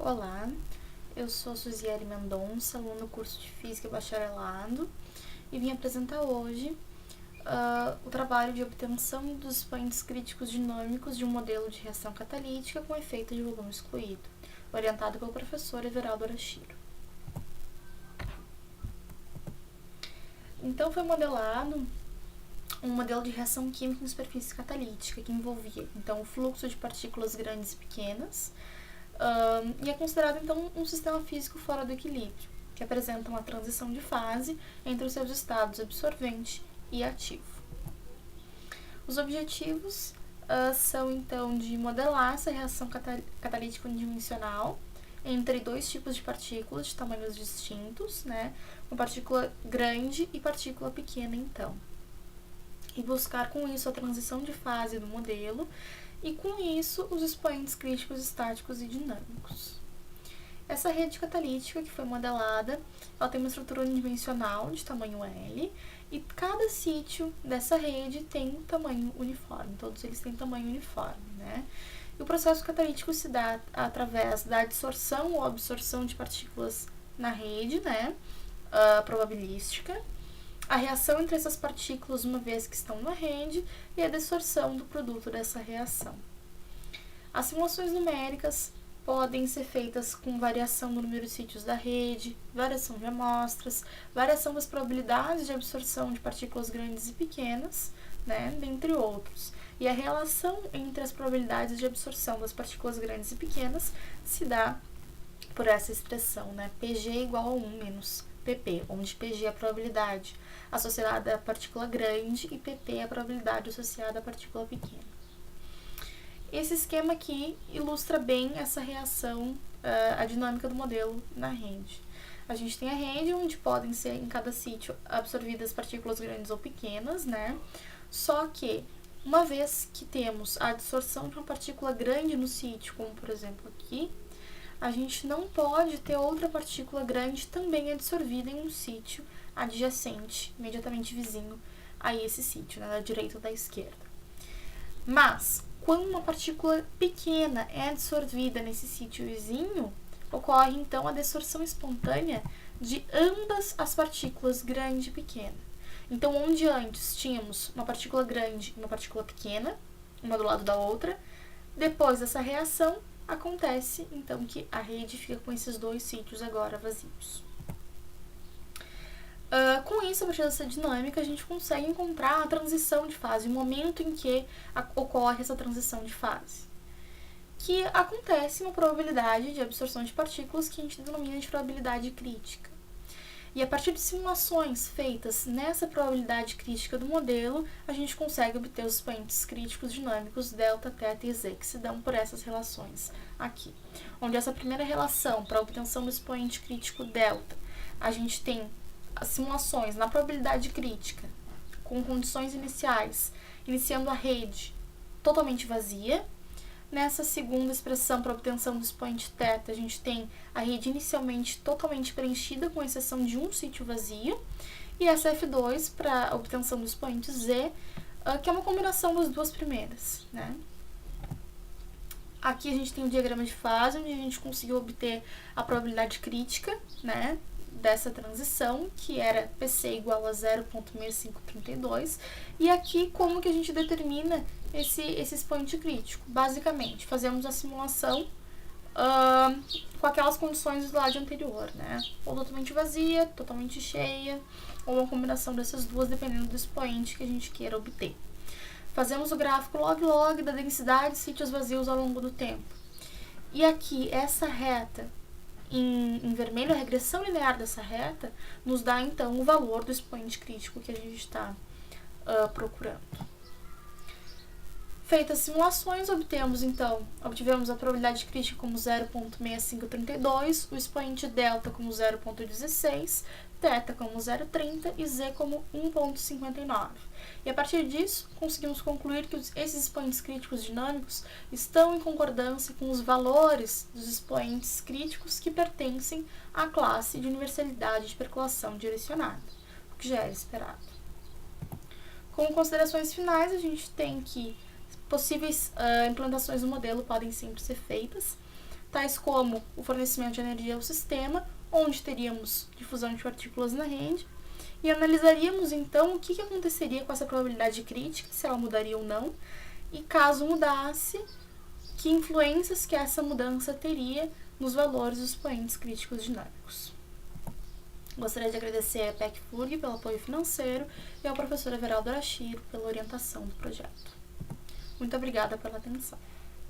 Olá, eu sou Suziele Mendonça, aluna do curso de Física e Bacharelado, e vim apresentar hoje o trabalho de obtenção dos expoentes críticos dinâmicos de um modelo de reação catalítica com efeito de volume excluído, orientado pelo professor Everaldo Arashiro. Então, foi modelado um modelo de reação química em superfície catalítica, que envolvia então, o fluxo de partículas grandes e pequenas, e é considerado então um sistema físico fora do equilíbrio, que apresenta uma transição de fase entre os seus estados absorvente e ativo. Os objetivos são então de modelar essa reação catalítica unidimensional entre dois tipos de partículas de tamanhos distintos, né, uma partícula grande e partícula pequena então, e buscar com isso a transição de fase do modelo e, com isso, os expoentes críticos estáticos e dinâmicos. Essa rede catalítica que foi modelada, ela tem uma estrutura unidimensional de tamanho L e cada sítio dessa rede tem um tamanho uniforme, todos eles têm tamanho uniforme, né? E o processo catalítico se dá através da adsorção ou absorção de partículas na rede, né, probabilística, a reação entre essas partículas uma vez que estão na rede e a desorção do produto dessa reação. As simulações numéricas podem ser feitas com variação do número de sítios da rede, variação de amostras, variação das probabilidades de absorção de partículas grandes e pequenas, né, dentre outros. E a relação entre as probabilidades de absorção das partículas grandes e pequenas se dá por essa expressão, né, PG igual a 1 menos PP, onde PG é a probabilidade associada à partícula grande e PP é a probabilidade associada à partícula pequena. Esse esquema aqui ilustra bem essa reação, a dinâmica do modelo na rede. A gente tem a rede onde podem ser em cada sítio absorvidas partículas grandes ou pequenas, né? Só que, uma vez que temos a adsorção de uma partícula grande no sítio, como por exemplo aqui, a gente não pode ter outra partícula grande também absorvida em um sítio adjacente, imediatamente vizinho a esse sítio, né, da direita ou da esquerda. Mas, quando uma partícula pequena é absorvida nesse sítio vizinho, ocorre então a desorção espontânea de ambas as partículas grande e pequena. Então, onde antes tínhamos uma partícula grande e uma partícula pequena, uma do lado da outra, depois dessa reação, acontece, então, que a rede fica com esses dois sítios agora vazios. Com isso, a partir dessa dinâmica, a gente consegue encontrar a transição de fase, o momento em que ocorre essa transição de fase, que acontece uma probabilidade de absorção de partículas que a gente denomina de probabilidade crítica. E a partir de simulações feitas nessa probabilidade crítica do modelo, a gente consegue obter os expoentes críticos dinâmicos delta, θ e z, que se dão por essas relações aqui. Onde essa primeira relação, para a obtenção do expoente crítico delta, a gente tem as simulações na probabilidade crítica, com condições iniciais, iniciando a rede totalmente vazia. Nessa segunda expressão para obtenção do expoente θ, a gente tem a rede inicialmente totalmente preenchida, com exceção de um sítio vazio, e essa F2 para a obtenção do expoente Z, que é uma combinação das duas primeiras, né? Aqui a gente tem o diagrama de fase, onde a gente conseguiu obter a probabilidade crítica, né, dessa transição, que era PC igual a 0,6532, e aqui como que a gente determina esse expoente crítico. Basicamente, fazemos a simulação com aquelas condições do slide anterior, né, ou totalmente vazia, totalmente cheia, ou uma combinação dessas duas, dependendo do expoente que a gente queira obter. Fazemos o gráfico log-log da densidade de sítios vazios ao longo do tempo. E aqui, essa reta em vermelho, a regressão linear dessa reta, nos dá, então, o valor do expoente crítico que a gente está procurando. Feitas as simulações, obtivemos a probabilidade crítica como 0,6532, o expoente delta como 0,16, θ como 0,30 e z como 1,59. E a partir disso, conseguimos concluir que esses expoentes críticos dinâmicos estão em concordância com os valores dos expoentes críticos que pertencem à classe de universalidade de percolação direcionada, o que já era esperado. Como considerações finais, a gente tem que possíveis implantações do modelo podem sempre ser feitas, tais como o fornecimento de energia ao sistema, onde teríamos difusão de partículas na rede, e analisaríamos então o que aconteceria com essa probabilidade crítica, se ela mudaria ou não, e caso mudasse, que influências que essa mudança teria nos valores dos expoentes críticos dinâmicos. Gostaria de agradecer a PEC-FURG pelo apoio financeiro e ao professor Everaldo Arashiro pela orientação do projeto. Muito obrigada pela atenção.